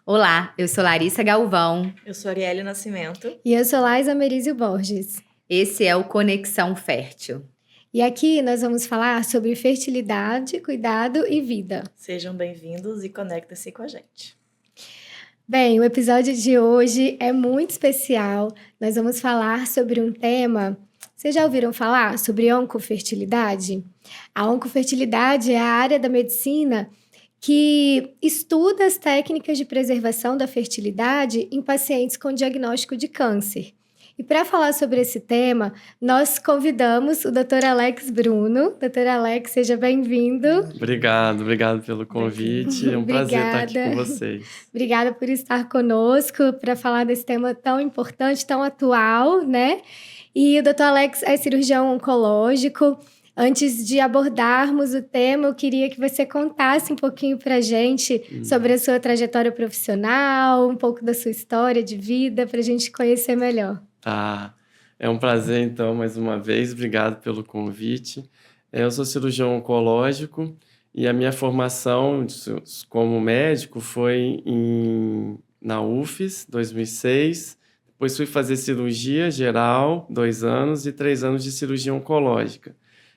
Olá, eu sou Larissa Galvão. Eu sou Arielle Nascimento. E eu sou Laís Amerizio Borges. Esse é o Conexão Fértil. E aqui nós vamos falar sobre fertilidade, cuidado e vida. Sejam bem-vindos e conectem-se com a gente. Bem, o episódio de hoje é muito especial. Nós vamos falar sobre um tema... Vocês já ouviram falar sobre oncofertilidade? A oncofertilidade é a área da medicina que estuda as técnicas de preservação da fertilidade em pacientes com diagnóstico de câncer. E para falar sobre esse tema, nós convidamos o Dr. Alex Bruno. Dr. Alex, seja bem-vindo. Obrigado pelo convite. É um prazer estar aqui com vocês. Obrigada por estar conosco para falar desse tema tão importante, tão atual, né? E o Dr. Alex é cirurgião oncológico. Antes de abordarmos o tema, eu queria que você contasse um pouquinho para a gente sobre a sua trajetória profissional, um pouco da sua história de vida, para a gente conhecer melhor. Tá, é um prazer então, mais uma vez, obrigado pelo convite. Eu sou cirurgião oncológico e a minha formação como médico foi na UFES, 2006, depois fui fazer cirurgia geral, 2 anos, e 3 anos de cirurgia oncológica.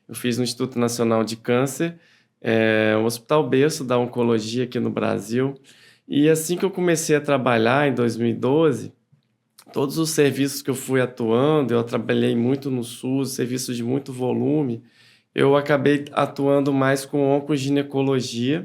Eu fiz no Instituto Nacional de Câncer, o Hospital Berço da Oncologia aqui no Brasil, e assim que eu comecei a trabalhar, em 2012, todos os serviços que eu fui atuando, eu trabalhei muito no SUS, serviços de muito volume, eu acabei atuando mais com oncoginecologia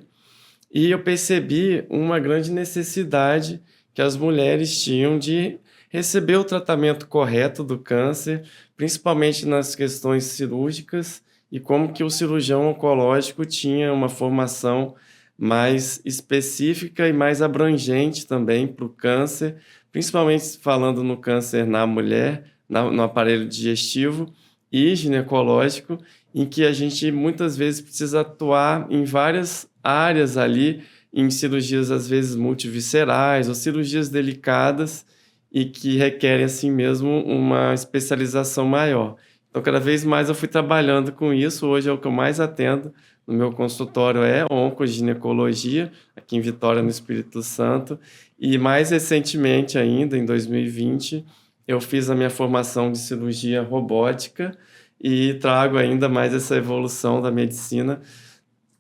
e eu percebi uma grande necessidade que as mulheres tinham de receber o tratamento correto do câncer, principalmente nas questões cirúrgicas, e como que o cirurgião oncológico tinha uma formação mais específica e mais abrangente também para o câncer, principalmente falando no câncer na mulher, no aparelho digestivo e ginecológico, em que a gente muitas vezes precisa atuar em várias áreas ali, em cirurgias às vezes multiviscerais ou cirurgias delicadas e que requerem assim mesmo uma especialização maior. Então, cada vez mais eu fui trabalhando com isso. Hoje é o que eu mais atendo no meu consultório, é oncoginecologia, aqui em Vitória, no Espírito Santo. E mais recentemente ainda, em 2020, eu fiz a minha formação de cirurgia robótica e trago ainda mais essa evolução da medicina,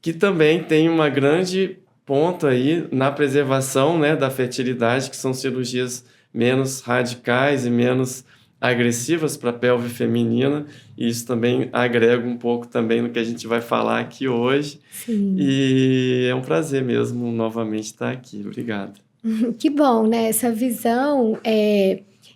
que também tem uma grande ponto aí na preservação, né, da fertilidade, que são cirurgias menos radicais e menos agressivas para a pelve feminina, e isso também agrega um pouco também no que a gente vai falar aqui hoje. Sim. E é um prazer mesmo novamente estar aqui. Obrigado. Que bom, né? Essa visão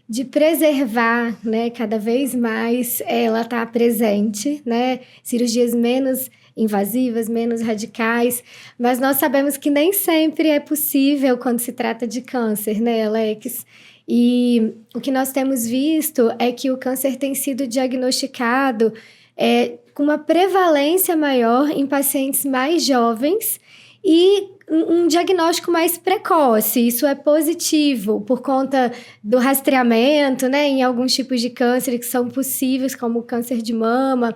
de preservar, né? Cada vez mais ela está presente, né? Cirurgias menos invasivas, menos radicais, mas nós sabemos que nem sempre é possível quando se trata de câncer, né, Alex? E o que nós temos visto é que o câncer tem sido diagnosticado com uma prevalência maior em pacientes mais jovens e um diagnóstico mais precoce. Isso é positivo por conta do rastreamento, né, em alguns tipos de câncer que são possíveis, como o câncer de mama.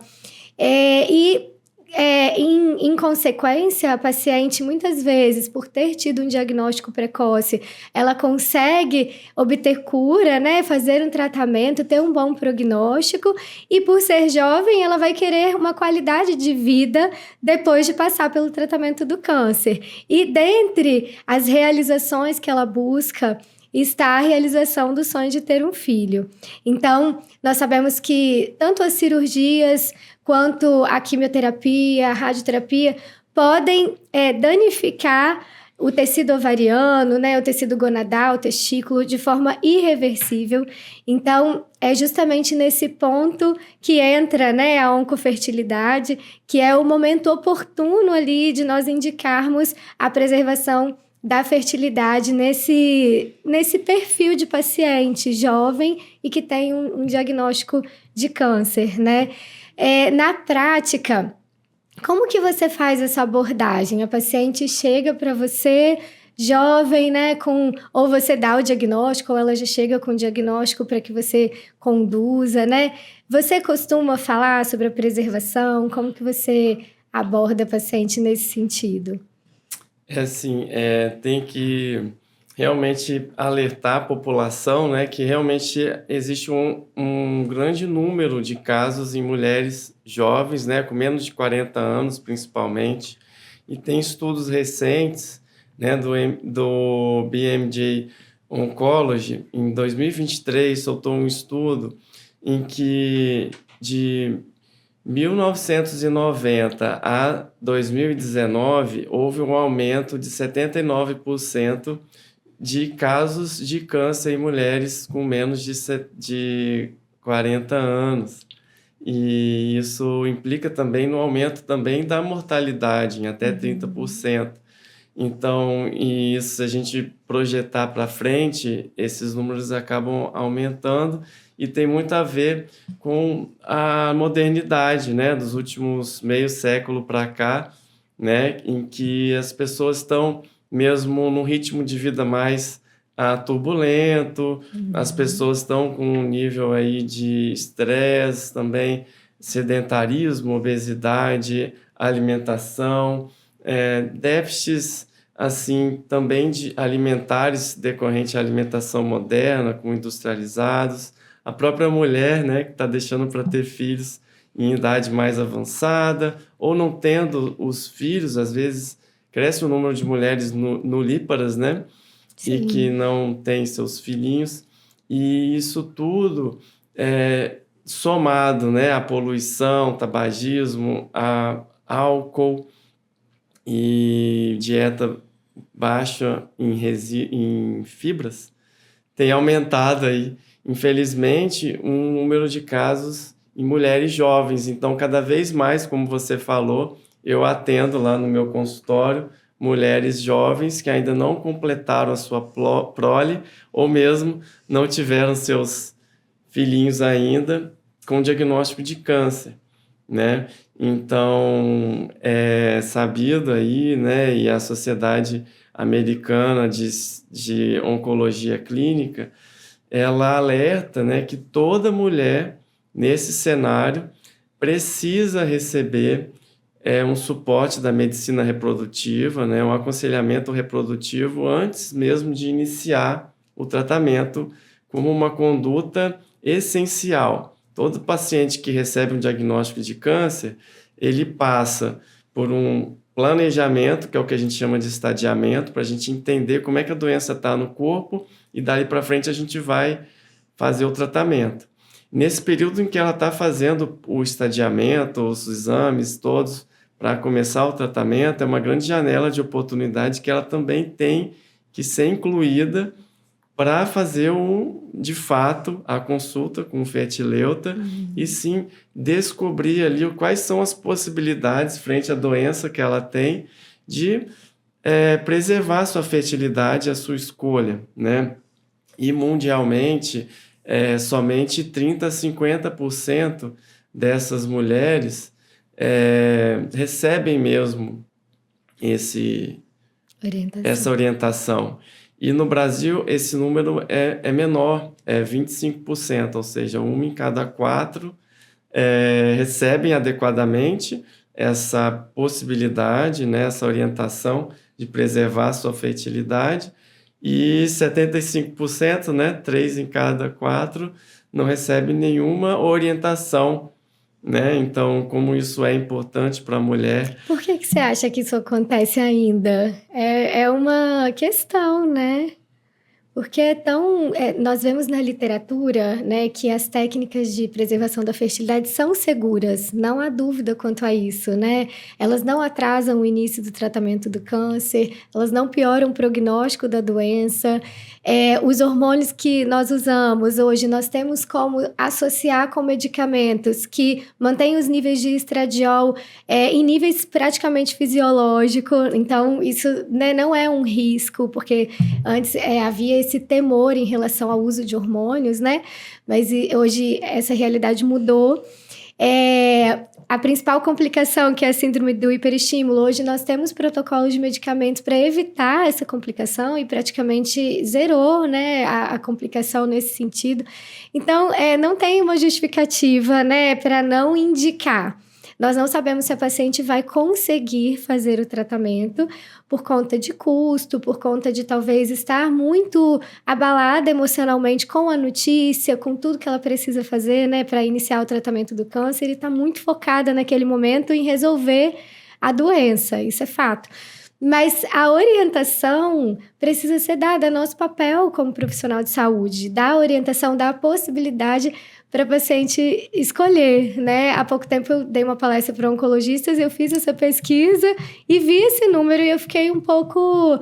Em consequência, a paciente, muitas vezes, por ter tido um diagnóstico precoce, ela consegue obter cura, né? Fazer um tratamento, ter um bom prognóstico, e por ser jovem, ela vai querer uma qualidade de vida depois de passar pelo tratamento do câncer. E dentre as realizações que ela busca, está a realização do sonho de ter um filho. Então, nós sabemos que tanto as cirurgias quanto a quimioterapia, a radioterapia, podem danificar o tecido ovariano, né, o tecido gonadal, o testículo, de forma irreversível. Então, é justamente nesse ponto que entra, né, a oncofertilidade, que é o momento oportuno ali de nós indicarmos a preservação da fertilidade nesse perfil de paciente jovem e que tem um diagnóstico de câncer, né? Na prática, como que você faz essa abordagem? A paciente chega para você jovem, né, ou você dá o diagnóstico, ou ela já chega com o diagnóstico para que você conduza, né? Você costuma falar sobre a preservação? Como que você aborda a paciente nesse sentido? Tem que realmente alertar a população, né, que realmente existe um grande número de casos em mulheres jovens, né, com menos de 40 anos, principalmente, e tem estudos recentes, né, do BMJ Oncology, em 2023, soltou um estudo em que de 1990 a 2019 houve um aumento de 79% de casos de câncer em mulheres com menos de 40 anos. E isso implica também no aumento também da mortalidade, em até 30%. Então, e isso, se a gente projetar para frente, esses números acabam aumentando e tem muito a ver com a modernidade, né, dos últimos meio século para cá, né, em que as pessoas estão mesmo num ritmo de vida mais turbulento, as pessoas estão com um nível aí de estresse também, sedentarismo, obesidade, alimentação, déficits assim também de alimentares decorrente à alimentação moderna, com industrializados, a própria mulher, né, que está deixando para ter filhos em idade mais avançada, ou não tendo os filhos, às vezes cresce o número de mulheres nulíparas, né, Sim. e que não têm seus filhinhos, e isso tudo somado, né, à poluição, tabagismo, a álcool e dieta baixa em fibras, tem aumentado aí, infelizmente, um número de casos em mulheres jovens. Então, cada vez mais, como você falou, eu atendo lá no meu consultório mulheres jovens que ainda não completaram a sua prole ou mesmo não tiveram seus filhinhos ainda com diagnóstico de câncer, né? Então, é sabido aí, né, e a Sociedade Americana de Oncologia Clínica, ela alerta, né, que toda mulher, nesse cenário, precisa receber um suporte da medicina reprodutiva, né, um aconselhamento reprodutivo antes mesmo de iniciar o tratamento como uma conduta essencial. Todo paciente que recebe um diagnóstico de câncer, ele passa por um planejamento, que é o que a gente chama de estadiamento, para a gente entender como é que a doença está no corpo e daí para frente a gente vai fazer o tratamento. Nesse período em que ela está fazendo o estadiamento, os exames todos para começar o tratamento, é uma grande janela de oportunidade que ela também tem que ser incluída para fazer, de fato, a consulta com o fetileuta e sim descobrir ali quais são as possibilidades frente à doença que ela tem de preservar sua fertilidade, a sua escolha, né? E mundialmente, somente 30% a 50% dessas mulheres recebem mesmo essa orientação. E no Brasil, esse número é menor, é 25%, ou seja, 1 em cada 4 recebem adequadamente essa possibilidade, né, essa orientação de preservar sua fertilidade, e 75%, né, 3 em cada 4, não recebem nenhuma orientação, né? Então, como isso é importante para a mulher. Por que você acha que isso acontece ainda? É uma questão, né? Porque nós vemos na literatura, né, que as técnicas de preservação da fertilidade são seguras, não há dúvida quanto a isso, né? Elas não atrasam o início do tratamento do câncer, elas não pioram o prognóstico da doença. Os hormônios que nós usamos hoje, nós temos como associar com medicamentos que mantêm os níveis de estradiol em níveis praticamente fisiológicos. Então, isso, né, não é um risco, porque antes havia esse temor em relação ao uso de hormônios, né? Mas hoje essa realidade mudou. A principal complicação, que é a síndrome do hiperestímulo, hoje nós temos protocolos de medicamentos para evitar essa complicação e praticamente zerou, né, a complicação nesse sentido. Então, não tem uma justificativa, né, para não indicar. nós não sabemos se a paciente vai conseguir fazer o tratamento por conta de custo, por conta de talvez estar muito abalada emocionalmente com a notícia, com tudo que ela precisa fazer, né, para iniciar o tratamento do câncer, e está muito focada naquele momento em resolver a doença, isso é fato. Mas a orientação precisa ser dada, é nosso papel como profissional de saúde, dar a orientação, dar a possibilidade para a paciente escolher, né? Há pouco tempo eu dei uma palestra para oncologistas, eu fiz essa pesquisa e vi esse número e eu fiquei um pouco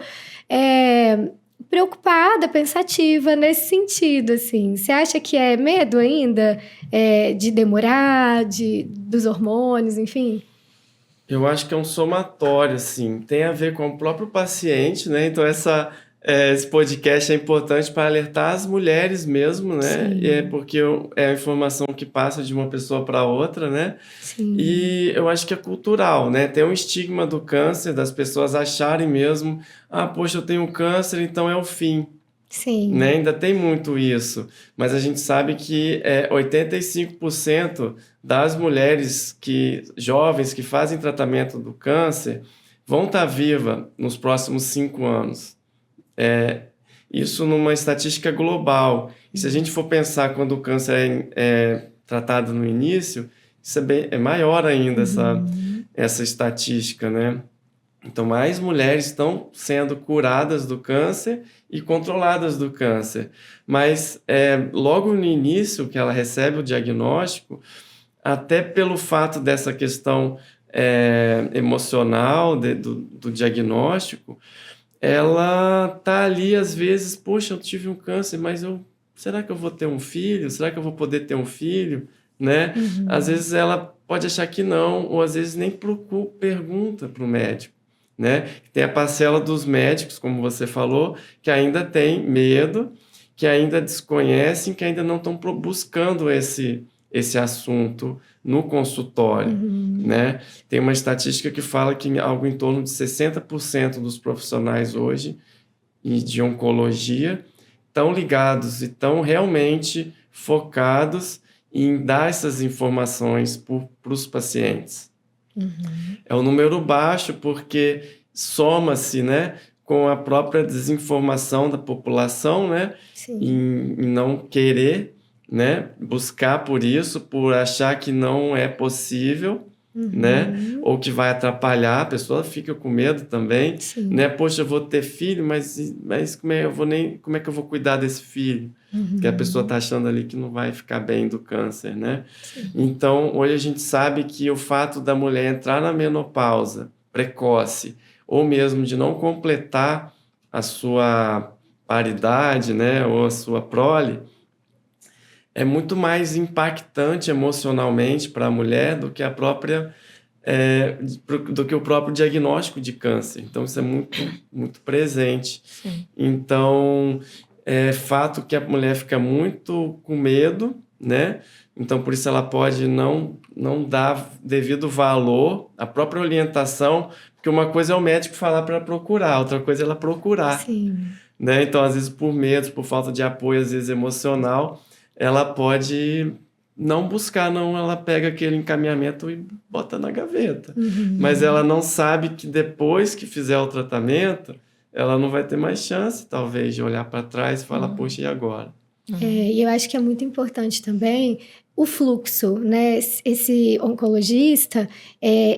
preocupada, pensativa nesse sentido, assim. Você acha que é medo ainda de demorar, dos hormônios, enfim? Eu acho que é um somatório, assim, tem a ver com o próprio paciente, né? Então, esse podcast é importante para alertar as mulheres mesmo, né? Sim. Porque é a informação que passa de uma pessoa para outra, né? Sim. E eu acho que é cultural, né? Tem um estigma do câncer, das pessoas acharem mesmo, poxa, eu tenho câncer, então é o fim. Sim. Né? Ainda tem muito isso, mas a gente sabe que 85% das mulheres jovens que fazem tratamento do câncer vão estar vivas nos próximos 5 anos. Isso numa estatística global. E se a gente for pensar quando o câncer é tratado no início, isso é maior ainda, essa estatística, né? Então, mais mulheres estão sendo curadas do câncer e controladas do câncer. Mas, logo no início que ela recebe o diagnóstico, até pelo fato dessa questão emocional do diagnóstico, ela está ali, às vezes, poxa, eu tive um câncer, mas será que eu vou ter um filho? Será que eu vou poder ter um filho? Né? Às vezes ela pode achar que não, ou às vezes nem pergunta para o médico. Né? Tem a parcela dos médicos, como você falou, que ainda tem medo, que ainda desconhecem, que ainda não estão buscando esse assunto no consultório. Né? Tem uma estatística que fala que algo em torno de 60% dos profissionais hoje de oncologia estão ligados e estão realmente focados em dar essas informações para os pacientes. É um número baixo porque soma-se, né, com a própria desinformação da população, né, em não querer, né, buscar por isso, por achar que não é possível, né, ou que vai atrapalhar, a pessoa fica com medo também, né, poxa, eu vou ter filho, mas como é que eu vou cuidar desse filho? Que a pessoa está achando ali que não vai ficar bem do câncer, né? Então, hoje a gente sabe que o fato da mulher entrar na menopausa precoce, ou mesmo de não completar a sua paridade, né, ou a sua prole, é muito mais impactante emocionalmente para a mulher do que do que o próprio diagnóstico de câncer. Então, isso é muito, muito presente. Então, é fato que a mulher fica muito com medo, né? Então, por isso ela pode não dar devido valor à própria orientação, porque uma coisa é o médico falar para procurar, outra coisa é ela procurar. Né? Então, às vezes, por medo, por falta de apoio, às vezes emocional, ela pode não buscar, ela pega aquele encaminhamento e bota na gaveta. Mas ela não sabe que depois que fizer o tratamento, ela não vai ter mais chance, talvez, de olhar para trás e falar, poxa, e agora? E eu acho que é muito importante também o fluxo, né? Esse oncologista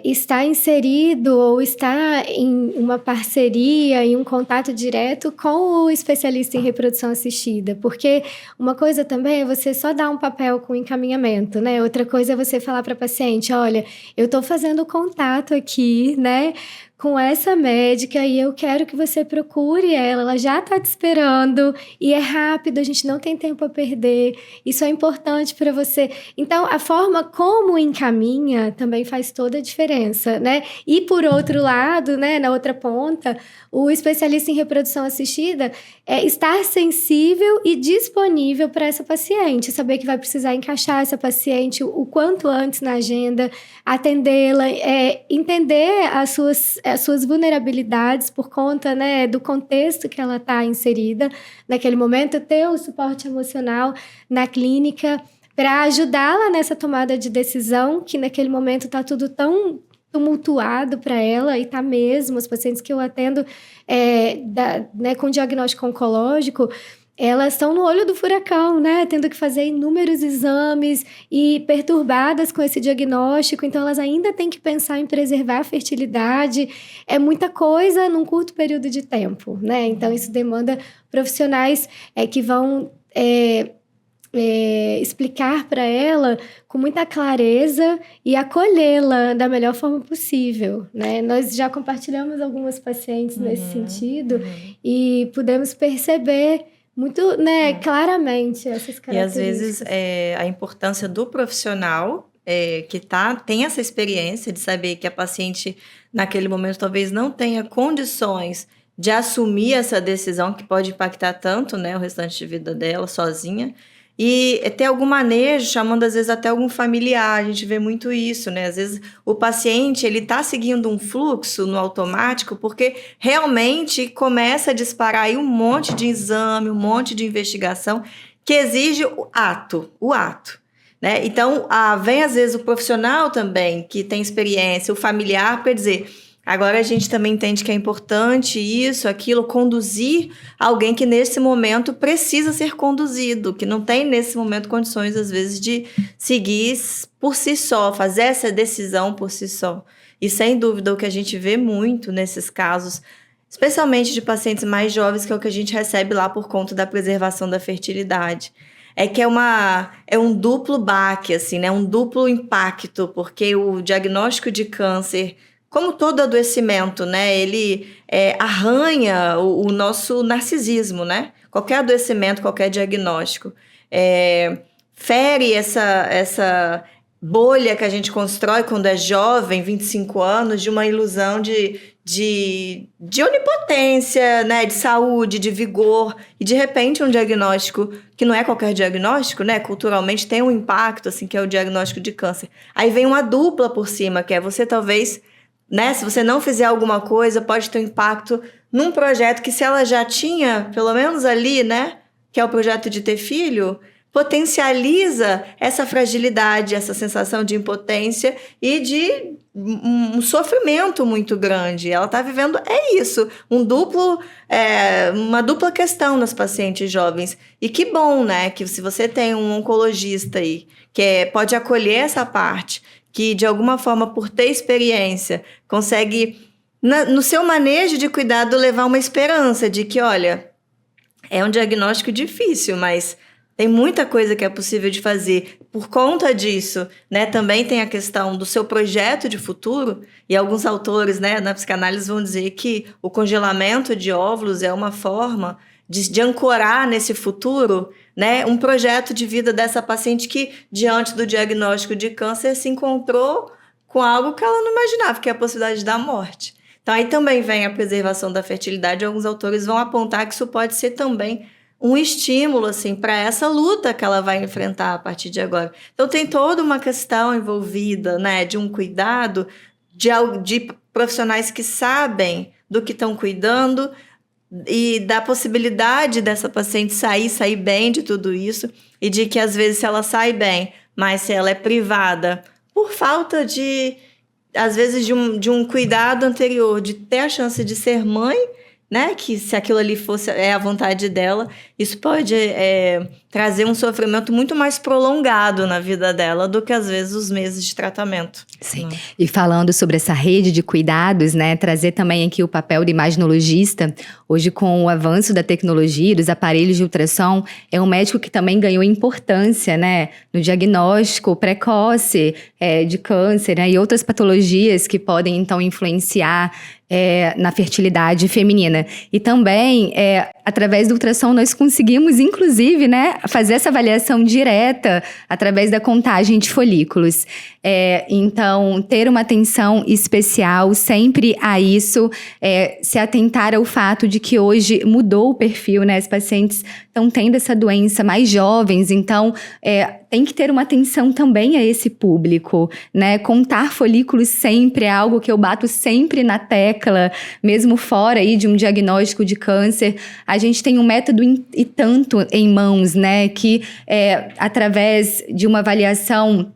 está inserido ou está em uma parceria, em um contato direto com o especialista em reprodução assistida, porque uma coisa também é você só dar um papel com encaminhamento, né? Outra coisa é você falar para a paciente, olha, eu estou fazendo contato aqui, né, com essa médica e eu quero que você procure ela já está te esperando e é rápido, a gente não tem tempo a perder, isso é importante para você. Então, a forma como encaminha também faz toda a diferença, né? E por outro lado, né, na outra ponta, o especialista em reprodução assistida estar sensível e disponível para essa paciente, saber que vai precisar encaixar essa paciente o quanto antes na agenda, atendê-la, entender as suas vulnerabilidades por conta, né, do contexto que ela está inserida naquele momento, ter o suporte emocional na clínica para ajudá-la nessa tomada de decisão, que naquele momento está tudo tão tumultuado para ela, e tá mesmo. Os pacientes que eu atendo né, com diagnóstico oncológico, elas estão no olho do furacão, né? Tendo que fazer inúmeros exames e perturbadas com esse diagnóstico. Então, elas ainda têm que pensar em preservar a fertilidade. É muita coisa num curto período de tempo, né? Então, isso demanda profissionais que vão explicar para ela com muita clareza e acolhê-la da melhor forma possível, né? Nós já compartilhamos algumas pacientes nesse sentido e pudemos perceber muito, né, claramente essas características. E às vezes a importância do profissional que tem essa experiência de saber que a paciente naquele momento talvez não tenha condições de assumir essa decisão que pode impactar tanto, né, o restante de vida dela sozinha, e ter algum manejo, chamando às vezes até algum familiar. A gente vê muito isso, né? Às vezes o paciente, ele tá seguindo um fluxo no automático porque realmente começa a disparar aí um monte de exame, um monte de investigação que exige o ato, né? Então, vem às vezes o profissional também, que tem experiência, o familiar, para dizer... Agora a gente também entende que é importante isso, aquilo, conduzir alguém que nesse momento precisa ser conduzido, que não tem nesse momento condições às vezes de seguir por si só, fazer essa decisão por si só. E sem dúvida o que a gente vê muito nesses casos, especialmente de pacientes mais jovens, que é o que a gente recebe lá por conta da preservação da fertilidade. É que é um duplo baque, assim, né? Um duplo impacto, porque o diagnóstico de câncer, como todo adoecimento, né, ele arranha o nosso narcisismo, né? Qualquer adoecimento, qualquer diagnóstico, fere essa bolha que a gente constrói quando é jovem, 25 anos, de uma ilusão de onipotência, né, de saúde, de vigor, e de repente um diagnóstico que não é qualquer diagnóstico, né, culturalmente tem um impacto, assim, que é o diagnóstico de câncer. Aí vem uma dupla por cima, que é você talvez... Né? Se você não fizer alguma coisa, pode ter um impacto num projeto que, se ela já tinha, pelo menos ali, né, que é o projeto de ter filho, potencializa essa fragilidade, essa sensação de impotência e de um sofrimento muito grande. Ela está vivendo, isso, uma dupla questão nas pacientes jovens. E que bom, né, que se você tem um oncologista aí, que pode acolher essa parte, que de alguma forma, por ter experiência, consegue, no seu manejo de cuidado, levar uma esperança de que, olha, é um diagnóstico difícil, mas tem muita coisa que é possível de fazer. Por conta disso, né, também tem a questão do seu projeto de futuro, e alguns autores, né, na psicanálise vão dizer que o congelamento de óvulos é uma forma de ancorar nesse futuro, né, um projeto de vida dessa paciente que, diante do diagnóstico de câncer, se encontrou com algo que ela não imaginava, que é a possibilidade da morte. Então, aí também vem a preservação da fertilidade, e alguns autores vão apontar que isso pode ser também um estímulo, assim, para essa luta que ela vai enfrentar a partir de agora. Então, tem toda uma questão envolvida, né, de um cuidado, de profissionais que sabem do que estão cuidando, e da possibilidade dessa paciente sair bem de tudo isso, e de que às vezes se ela sai bem, mas se ela é privada por falta às vezes de um cuidado anterior, de ter a chance de ser mãe, né, que se aquilo ali fosse a vontade dela, isso pode trazer um sofrimento muito mais prolongado na vida dela do que às vezes os meses de tratamento. Sim. E falando sobre essa rede de cuidados, né, trazer também aqui o papel do imaginologista. Hoje, com o avanço da tecnologia, dos aparelhos de ultrassom, é um médico que também ganhou importância, né, no diagnóstico precoce de câncer, né, e outras patologias que podem então influenciar na fertilidade feminina. E também, através do ultrassom, nós conseguimos, inclusive, né, fazer essa avaliação direta através da contagem de folículos. Então, ter uma atenção especial sempre a isso, se atentar ao fato de que hoje mudou o perfil, né? As pacientes estão tendo essa doença mais jovens, então tem que ter uma atenção também a esse público, né? Contar folículos sempre é algo que eu bato sempre na tecla, mesmo fora aí de um diagnóstico de câncer. A gente tem um método e tanto em mãos, né? Que através de uma avaliação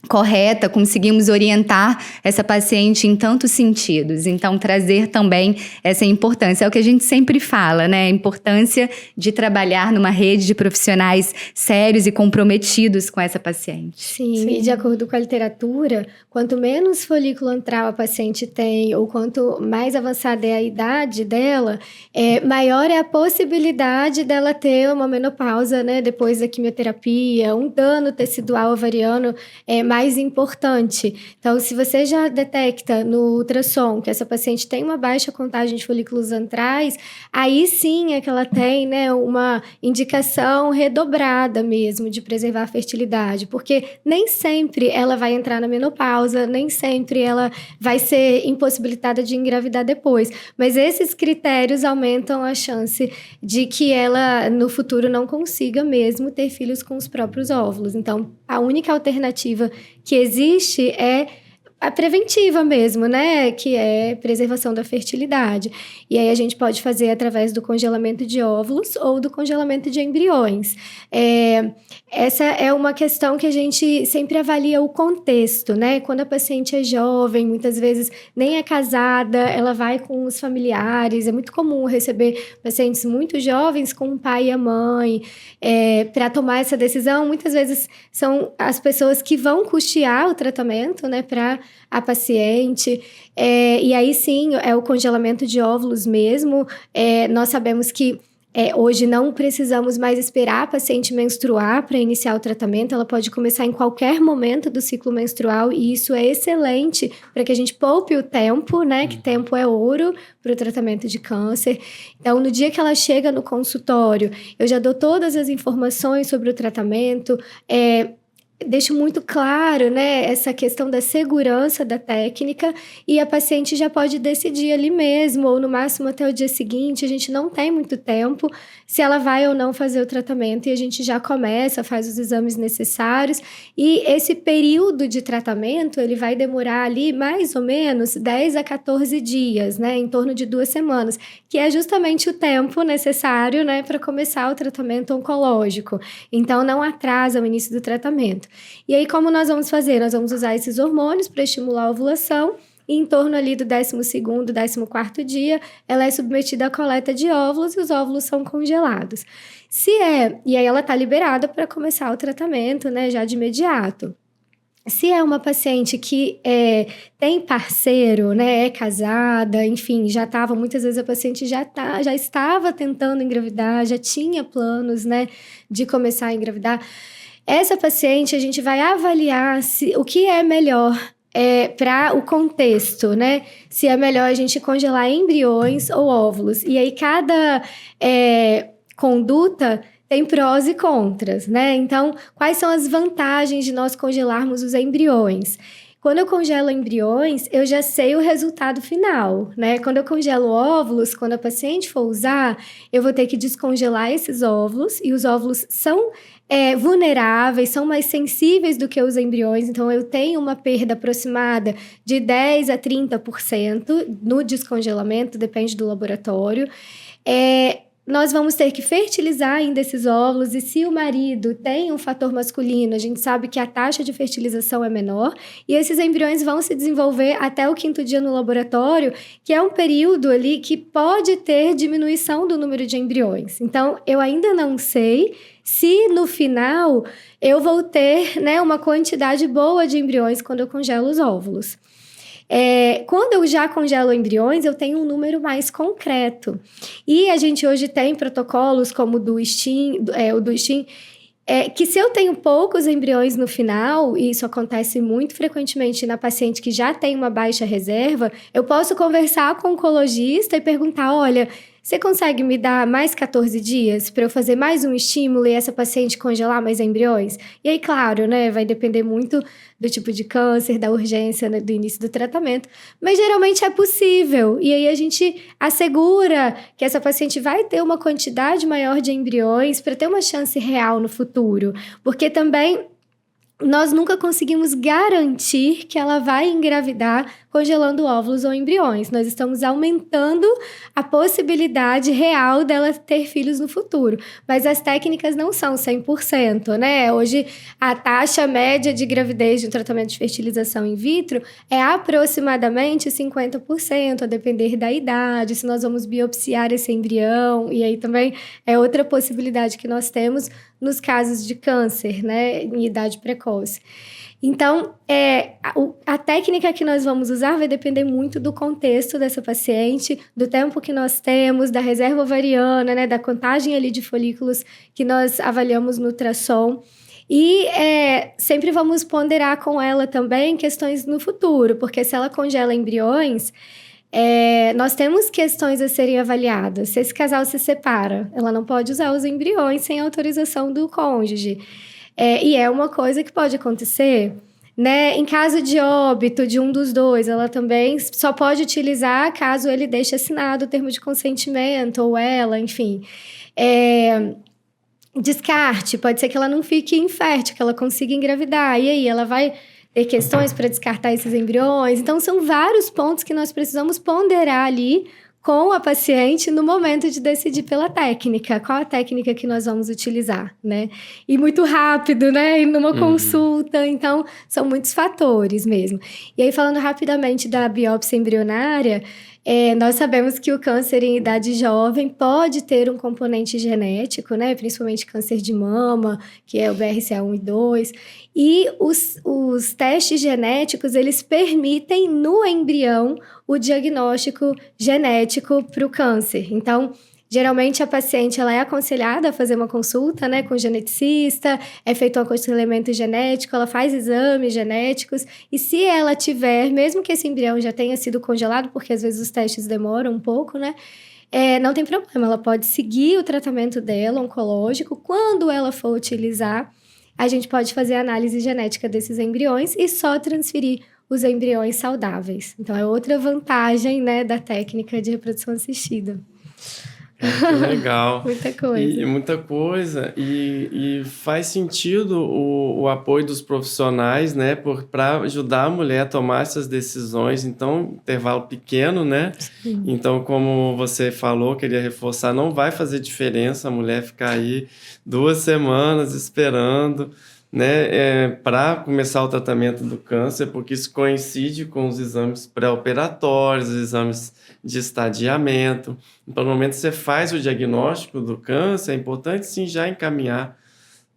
correta, conseguimos orientar essa paciente em tantos sentidos. Então, trazer também essa importância. É o que a gente sempre fala, né? A importância de trabalhar numa rede de profissionais sérios e comprometidos com essa paciente. Sim, e de acordo com a literatura, quanto menos folículo antral a paciente tem, ou quanto mais avançada é a idade dela, maior é a possibilidade dela ter uma menopausa, né? Depois da quimioterapia, um dano tecidual ovariano mais importante. Então, se você já detecta no ultrassom que essa paciente tem uma baixa contagem de folículos antrais, aí sim é que ela tem, né, uma indicação redobrada mesmo de preservar a fertilidade, porque nem sempre ela vai entrar na menopausa, nem sempre ela vai ser impossibilitada de engravidar depois, mas esses critérios aumentam a chance de que ela no futuro não consiga mesmo ter filhos com os próprios óvulos. Então, a única alternativa que existe é a preventiva mesmo, né? Que é preservação da fertilidade. E aí a gente pode fazer através do congelamento de óvulos ou do congelamento de embriões. Essa é uma questão que a gente sempre avalia o contexto, né? Quando a paciente é jovem, muitas vezes nem é casada, ela vai com os familiares. É muito comum receber pacientes muito jovens com o pai e a mãe. Para tomar essa decisão, muitas vezes são as pessoas que vão custear o tratamento, né? Para a paciente, e aí sim, é o congelamento de óvulos mesmo. Nós sabemos que hoje não precisamos mais esperar a paciente menstruar para iniciar o tratamento, ela pode começar em qualquer momento do ciclo menstrual, e isso é excelente para que a gente poupe o tempo, né, que tempo é ouro para o tratamento de câncer. Então, no dia que ela chega no consultório, eu já dou todas as informações sobre o tratamento, deixo muito claro, né, essa questão da segurança da técnica, e a paciente já pode decidir ali mesmo, ou no máximo até o dia seguinte. A gente não tem muito tempo, se ela vai ou não fazer o tratamento, e a gente já começa, faz os exames necessários, e esse período de tratamento, ele vai demorar ali mais ou menos 10 a 14 dias, né, em torno de 2 semanas, que é justamente o tempo necessário, né, para começar o tratamento oncológico. Então, não atrasa o início do tratamento. E aí, como nós vamos fazer? Nós vamos usar esses hormônios para estimular a ovulação, e em torno ali do 12º, 14º dia, ela é submetida à coleta de óvulos, e os óvulos são congelados. E aí ela está liberada para começar o tratamento, né, já de imediato. Se é uma paciente que tem parceiro, né, é casada, enfim, muitas vezes a paciente já estava tentando engravidar, já tinha planos, né, de começar a engravidar. Essa paciente, a gente vai avaliar o que é melhor para o contexto, né? Se é melhor a gente congelar embriões ou óvulos. E aí, cada conduta tem prós e contras, né? Então, quais são as vantagens de nós congelarmos os embriões? Quando eu congelo embriões, eu já sei o resultado final, né? Quando eu congelo óvulos, quando a paciente for usar, eu vou ter que descongelar esses óvulos, e os óvulos são vulneráveis, são mais sensíveis do que os embriões, então eu tenho uma perda aproximada de 10 a 30% no descongelamento, depende do laboratório. Nós vamos ter que fertilizar ainda esses óvulos, e se o marido tem um fator masculino, a gente sabe que a taxa de fertilização é menor, e esses embriões vão se desenvolver até o 5º dia no laboratório, que é um período ali que pode ter diminuição do número de embriões. Então, eu ainda não sei se no final eu vou ter, né, uma quantidade boa de embriões quando eu congelo os óvulos. Quando eu já congelo embriões, eu tenho um número mais concreto. E a gente hoje tem protocolos como o do STIM, que se eu tenho poucos embriões no final, e isso acontece muito frequentemente na paciente que já tem uma baixa reserva, eu posso conversar com o oncologista e perguntar, olha, você consegue me dar mais 14 dias para eu fazer mais um estímulo e essa paciente congelar mais embriões? E aí, claro, né, vai depender muito do tipo de câncer, da urgência, né, do início do tratamento, mas geralmente é possível. E aí a gente assegura que essa paciente vai ter uma quantidade maior de embriões para ter uma chance real no futuro. Porque também nós nunca conseguimos garantir que ela vai engravidar congelando óvulos ou embriões. Nós estamos aumentando a possibilidade real dela ter filhos no futuro. Mas as técnicas não são 100%, né? Hoje, a taxa média de gravidez de um tratamento de fertilização in vitro é aproximadamente 50%, a depender da idade, se nós vamos biopsiar esse embrião. E aí também é outra possibilidade que nós temos nos casos de câncer, né, em idade precoce. Então, a técnica que nós vamos usar vai depender muito do contexto dessa paciente, do tempo que nós temos, da reserva ovariana, né, da contagem ali de folículos que nós avaliamos no ultrassom. E sempre vamos ponderar com ela também questões no futuro, porque se ela congela embriões, nós temos questões a serem avaliadas. Se esse casal se separa, ela não pode usar os embriões sem autorização do cônjuge. E é uma coisa que pode acontecer, né? Em caso de óbito de um dos dois, ela também só pode utilizar caso ele deixe assinado o termo de consentimento, ou ela, enfim. Descarte, pode ser que ela não fique infértil, que ela consiga engravidar. E aí, ela vai ter questões para descartar esses embriões. Então, são vários pontos que nós precisamos ponderar ali com a paciente no momento de decidir pela técnica. Qual a técnica que nós vamos utilizar, né? E muito rápido, né? E numa consulta. Então, são muitos fatores mesmo. E aí, falando rapidamente da biópsia embrionária, nós sabemos que o câncer em idade jovem pode ter um componente genético, né? Principalmente câncer de mama, que é o BRCA1 e 2. E os testes genéticos, eles permitem no embrião o diagnóstico genético para o câncer. Então, geralmente a paciente ela é aconselhada a fazer uma consulta, né, com o geneticista, é feito um aconselhamento genético, ela faz exames genéticos, e se ela tiver, mesmo que esse embrião já tenha sido congelado, porque às vezes os testes demoram um pouco, né, não tem problema, ela pode seguir o tratamento dela, oncológico. Quando ela for utilizar, a gente pode fazer a análise genética desses embriões e só transferir os embriões saudáveis. Então, é outra vantagem, né, da técnica de reprodução assistida. Que legal. Muita coisa. Muita coisa. E faz sentido o apoio dos profissionais, né? Para ajudar a mulher a tomar essas decisões. Então, intervalo pequeno, né? Sim. Então, como você falou, queria reforçar, não vai fazer diferença a mulher ficar aí 2 semanas esperando, né? Para começar o tratamento do câncer, porque isso coincide com os exames pré-operatórios, os exames de estadiamento. Então, no momento que você faz o diagnóstico do câncer, é importante sim já encaminhar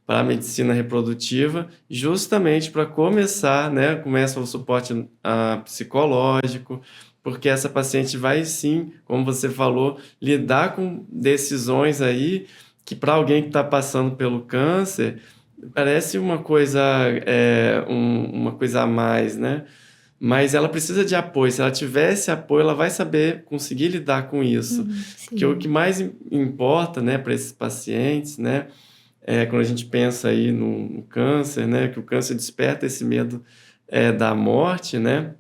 para a medicina reprodutiva, justamente para começar, né? Começa o suporte psicológico, porque essa paciente vai sim, como você falou, lidar com decisões aí que para alguém que está passando pelo câncer parece uma coisa, uma coisa a mais, né? Mas ela precisa de apoio. Se ela tiver esse apoio, ela vai saber conseguir lidar com isso. Porque o que mais importa, né, para esses pacientes, né, quando a gente pensa aí no câncer, né, que o câncer desperta esse medo da morte, né,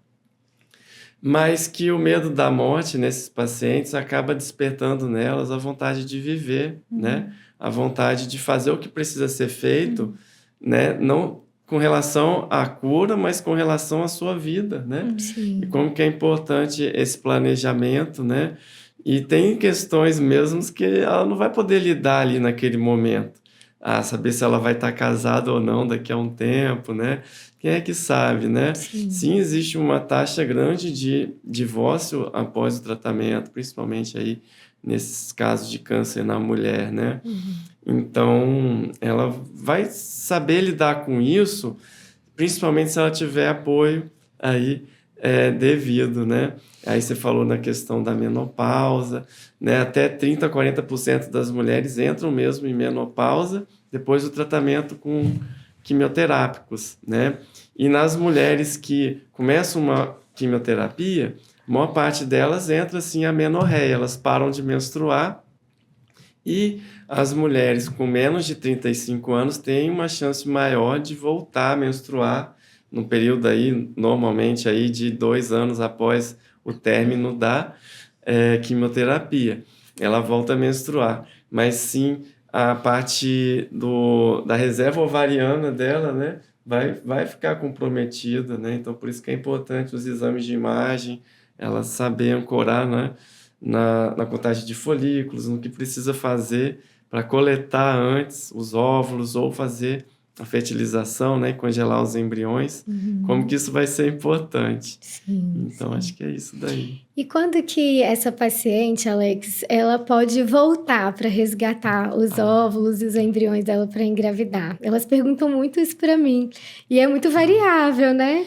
mas que o medo da morte nesses pacientes acaba despertando nelas a vontade de viver, né, a vontade de fazer o que precisa ser feito, né, não com relação à cura, mas com relação à sua vida, né? Sim. E como que é importante esse planejamento, né? E tem questões mesmo que ela não vai poder lidar ali naquele momento. Saber se ela vai estar casada ou não daqui a um tempo, né? Quem é que sabe, né? Sim, existe uma taxa grande de divórcio após o tratamento, principalmente aí nesses casos de câncer na mulher, né? Então, ela vai saber lidar com isso, principalmente se ela tiver apoio aí devido, né? Aí você falou na questão da menopausa, né? Até 30%, 40% das mulheres entram mesmo em menopausa depois do tratamento com quimioterápicos, né? E nas mulheres que começam uma quimioterapia, a maior parte delas entra assim a menorreia, elas param de menstruar. E as mulheres com menos de 35 anos têm uma chance maior de voltar a menstruar no período aí, normalmente aí de 2 anos após o término da quimioterapia. Ela volta a menstruar, mas sim a parte da reserva ovariana dela, né, vai ficar comprometida, né? Então, por isso que é importante os exames de imagem, ela saber ancorar, né, na contagem de folículos, no que precisa fazer para coletar antes os óvulos ou fazer a fertilização, né, e congelar os embriões, como que isso vai ser importante. Sim, Então, acho que é isso daí. E quando que essa paciente, Alex, ela pode voltar para resgatar os óvulos e os embriões dela para engravidar? Elas perguntam muito isso para mim. E é muito variável, né?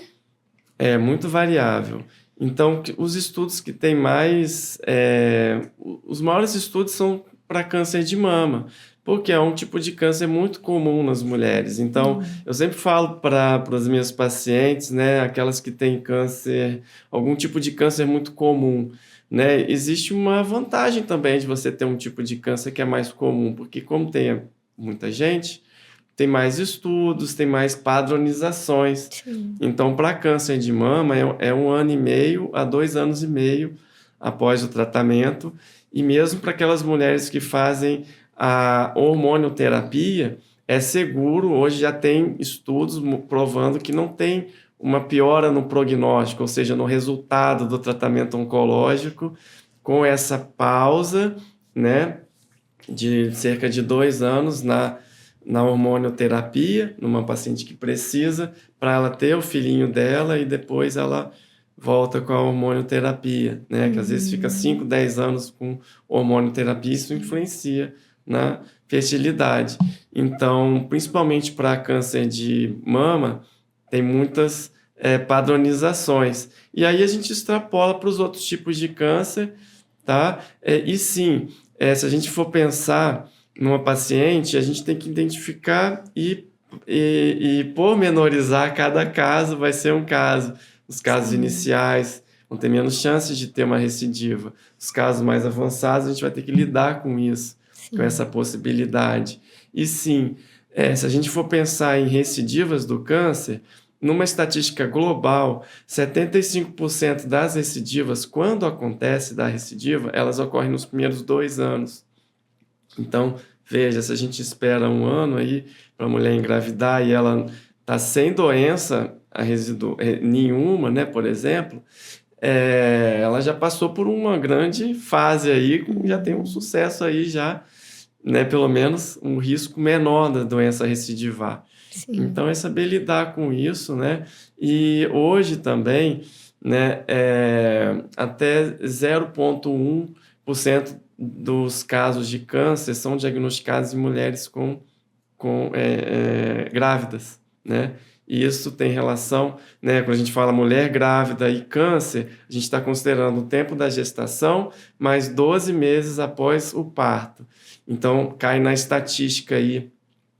É muito variável. Então, os estudos que tem mais... os maiores estudos são para câncer de mama, porque é um tipo de câncer muito comum nas mulheres. Então, eu sempre falo para as minhas pacientes, né, aquelas que têm câncer, algum tipo de câncer muito comum, né, existe uma vantagem também de você ter um tipo de câncer que é mais comum, porque como tem muita gente, tem mais estudos, tem mais padronizações. Sim. Então, para câncer de mama, é 1 ano e meio a 2 anos e meio após o tratamento, e mesmo para aquelas mulheres que fazem a hormonioterapia, é seguro, hoje já tem estudos provando que não tem uma piora no prognóstico, ou seja, no resultado do tratamento oncológico, com essa pausa, né, de cerca de 2 anos na hormonioterapia, numa paciente que precisa, para ela ter o filhinho dela e depois ela volta com a hormonioterapia, né? Que às vezes fica 5, 10 anos com hormonioterapia, isso influencia na fertilidade. Então, principalmente para câncer de mama, tem muitas padronizações. E aí a gente extrapola para os outros tipos de câncer, tá? E sim, se a gente for pensar numa paciente, a gente tem que identificar e pormenorizar cada caso, vai ser um caso. Os casos iniciais vão ter menos chances de ter uma recidiva. Os casos mais avançados, a gente vai ter que lidar com isso, com essa possibilidade. E sim, se a gente for pensar em recidivas do câncer, numa estatística global, 75% das recidivas, quando acontece da recidiva, elas ocorrem nos primeiros 2 anos. Então, veja, se a gente espera 1 ano aí para a mulher engravidar e ela está sem doença nenhuma, né, por exemplo, ela já passou por uma grande fase aí, já tem um sucesso aí já, né, pelo menos um risco menor da doença recidivar. Sim. Então, é saber lidar com isso, né, e hoje também, né, até 0,1% dos casos de câncer são diagnosticados em mulheres grávidas, né? E isso tem relação, né? Quando a gente fala mulher grávida e câncer, a gente está considerando o tempo da gestação mais 12 meses após o parto. Então, cai na estatística aí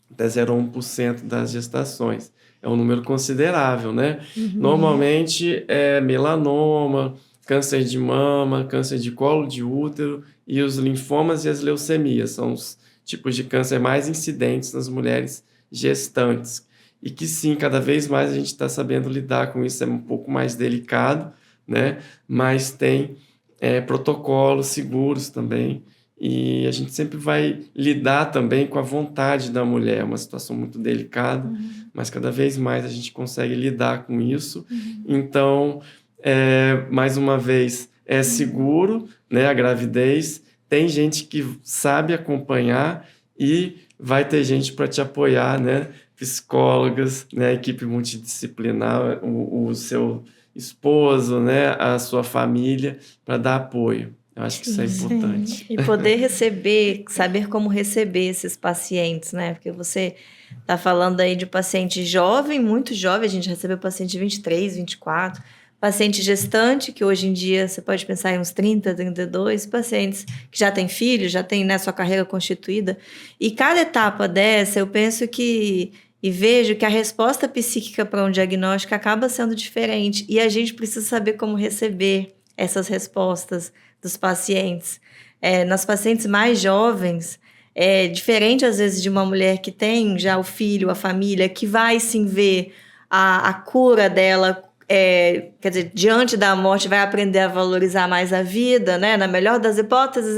até 0,1% das gestações. É um número considerável, né? Normalmente é melanoma, câncer de mama, câncer de colo de útero e os linfomas e as leucemias. São os tipos de câncer mais incidentes nas mulheres gestantes. E que sim, cada vez mais a gente está sabendo lidar com isso, é um pouco mais delicado, né? Mas tem protocolos seguros também, e a gente sempre vai lidar também com a vontade da mulher, é uma situação muito delicada, mas cada vez mais a gente consegue lidar com isso. Então, mais uma vez, é seguro, né, a gravidez, tem gente que sabe acompanhar e vai ter gente para te apoiar, né? Psicólogas, né, equipe multidisciplinar, o seu esposo, né, a sua família, para dar apoio. Eu acho que isso é importante. Sim. E poder receber, saber como receber esses pacientes, né? Porque você está falando aí de paciente jovem, muito jovem, a gente recebeu paciente de 23, 24, paciente gestante, que hoje em dia você pode pensar em uns 30, 32, pacientes que já têm filhos, já têm, né, sua carreira constituída. E cada etapa dessa, eu penso que... E vejo que a resposta psíquica para um diagnóstico acaba sendo diferente. E a gente precisa saber como receber essas respostas dos pacientes. Nas pacientes mais jovens, é diferente às vezes de uma mulher que tem já o filho, a família, que vai sim ver a cura dela, quer dizer, diante da morte, vai aprender a valorizar mais a vida, né? Na melhor das hipóteses,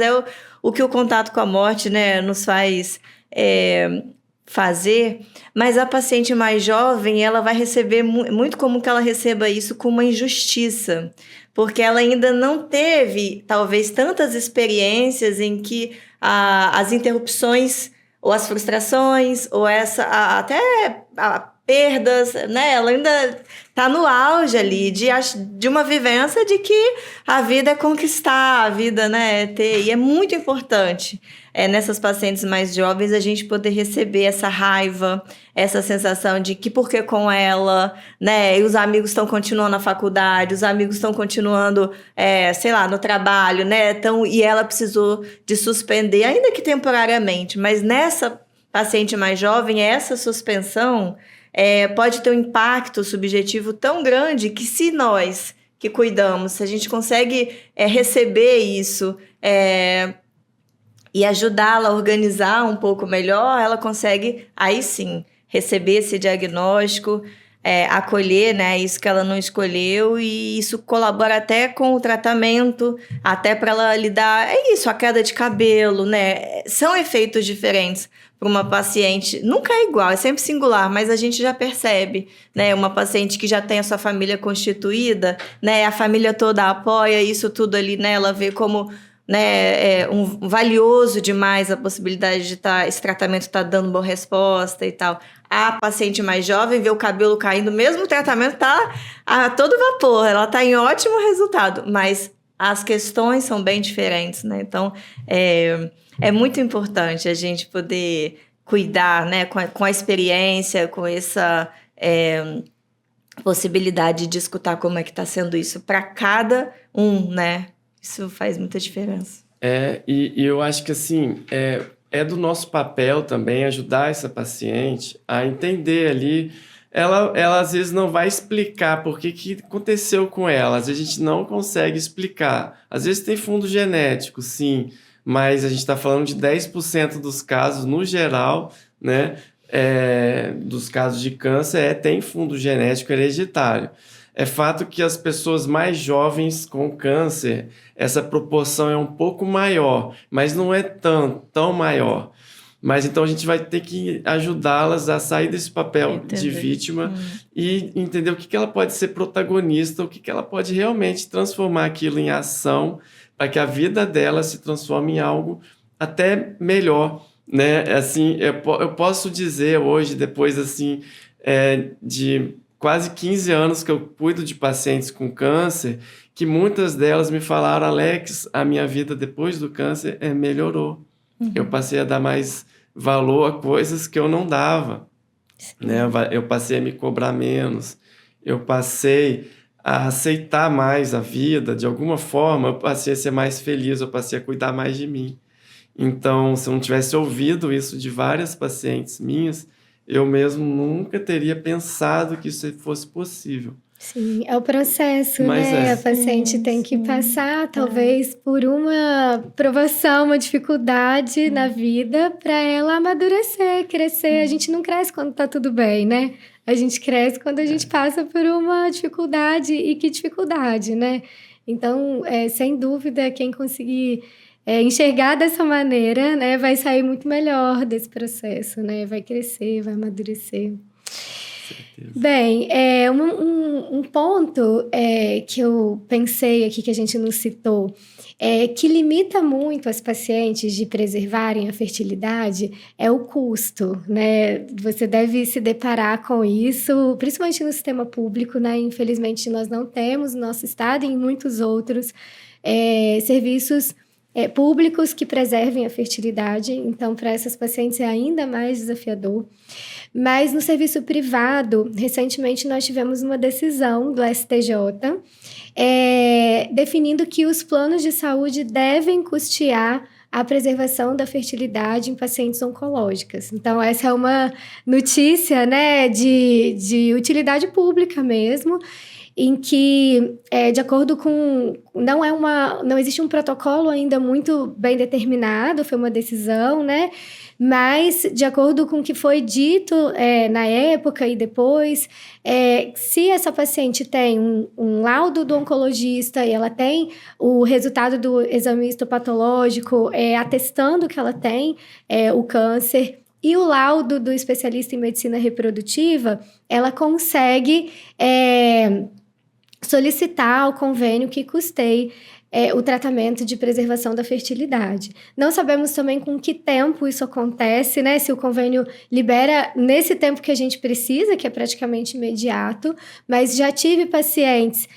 o que o contato com a morte, né, nos faz fazer, mas a paciente mais jovem, ela vai receber muito comum que ela receba isso com uma injustiça, porque ela ainda não teve, talvez, tantas experiências em que as interrupções ou as frustrações ou até perdas, né? Ela ainda está no auge ali de uma vivência de que a vida é conquistar, a vida, né, é ter. E é muito importante nessas pacientes mais jovens a gente poder receber essa raiva, essa sensação de que por que com ela, né? E os amigos estão continuando na faculdade, os amigos estão continuando, sei lá, no trabalho, né? E ela precisou de suspender, ainda que temporariamente, mas nessa paciente mais jovem, essa suspensão pode ter um impacto subjetivo tão grande que se nós que cuidamos, se a gente consegue receber isso e ajudá-la a organizar um pouco melhor, ela consegue, aí sim, receber esse diagnóstico, acolher, né, isso que ela não escolheu, e isso colabora até com o tratamento, até para ela lidar, a queda de cabelo, né, são efeitos diferentes para uma paciente, nunca é igual, é sempre singular, mas a gente já percebe, né, uma paciente que já tem a sua família constituída, né, a família toda apoia isso tudo ali, né, ela vê como, né, valioso demais a possibilidade de esse tratamento tá dando boa resposta e tal. A paciente mais jovem vê o cabelo caindo, mesmo o tratamento tá a todo vapor, ela tá em ótimo resultado, mas as questões são bem diferentes, né? Então, é muito importante a gente poder cuidar, né, com a experiência, com essa possibilidade de escutar como é que está sendo isso para cada um, né? Isso faz muita diferença. E eu acho que, assim, é do nosso papel também ajudar essa paciente a entender ali. Ela às vezes não vai explicar por que aconteceu com ela. Às vezes a gente não consegue explicar. Às vezes tem fundo genético, sim, mas a gente está falando de 10% dos casos, no geral, né, dos casos de câncer, tem fundo genético hereditário. É fato que as pessoas mais jovens com câncer, essa proporção é um pouco maior, mas não é tão maior. Mas então a gente vai ter que ajudá-las a sair desse papel de vítima e entender o que ela pode ser protagonista, o que ela pode realmente transformar aquilo em ação para que a vida dela se transforme em algo até melhor, né? Assim, eu posso dizer hoje, depois assim, de quase 15 anos que eu cuido de pacientes com câncer, que muitas delas me falaram: Alex, a minha vida depois do câncer melhorou. Eu passei a dar mais valor a coisas que eu não dava, né? Eu passei a me cobrar menos, eu passei a aceitar mais a vida, de alguma forma, eu passei a ser mais feliz, eu passei a cuidar mais de mim. Então, se eu não tivesse ouvido isso de várias pacientes minhas, eu mesmo nunca teria pensado que isso fosse possível. Sim, é o processo, né? A paciente tem que passar, talvez, por uma provação, uma dificuldade na vida para ela amadurecer, crescer. A gente não cresce quando tá tudo bem, né? A gente cresce quando a gente passa por uma dificuldade, e que dificuldade, né? Então, sem dúvida, quem conseguir enxergar dessa maneira, né, vai sair muito melhor desse processo, né? Vai crescer, vai amadurecer. Bem, um ponto que eu pensei aqui que a gente não citou, que limita muito as pacientes de preservarem a fertilidade, é o custo, né? Você deve se deparar com isso, principalmente no sistema público, né? Infelizmente, nós não temos no nosso estado e em muitos outros serviços públicos que preservem a fertilidade. Então, para essas pacientes é ainda mais desafiador. Mas no serviço privado, recentemente nós tivemos uma decisão do STJ definindo que os planos de saúde devem custear a preservação da fertilidade em pacientes oncológicas. Então, essa é uma notícia, né, de utilidade pública mesmo, em que, de acordo com... Não existe um protocolo ainda muito bem determinado, foi uma decisão, né? Mas, de acordo com o que foi dito na época e depois, se essa paciente tem um laudo do oncologista e ela tem o resultado do exame histopatológico atestando que ela tem o câncer, E o laudo do especialista em medicina reprodutiva, ela consegue solicitar ao convênio que custeie o tratamento de preservação da fertilidade. Não sabemos também com que tempo isso acontece, né? Se o convênio libera nesse tempo que a gente precisa, que é praticamente imediato, mas já tive pacientes,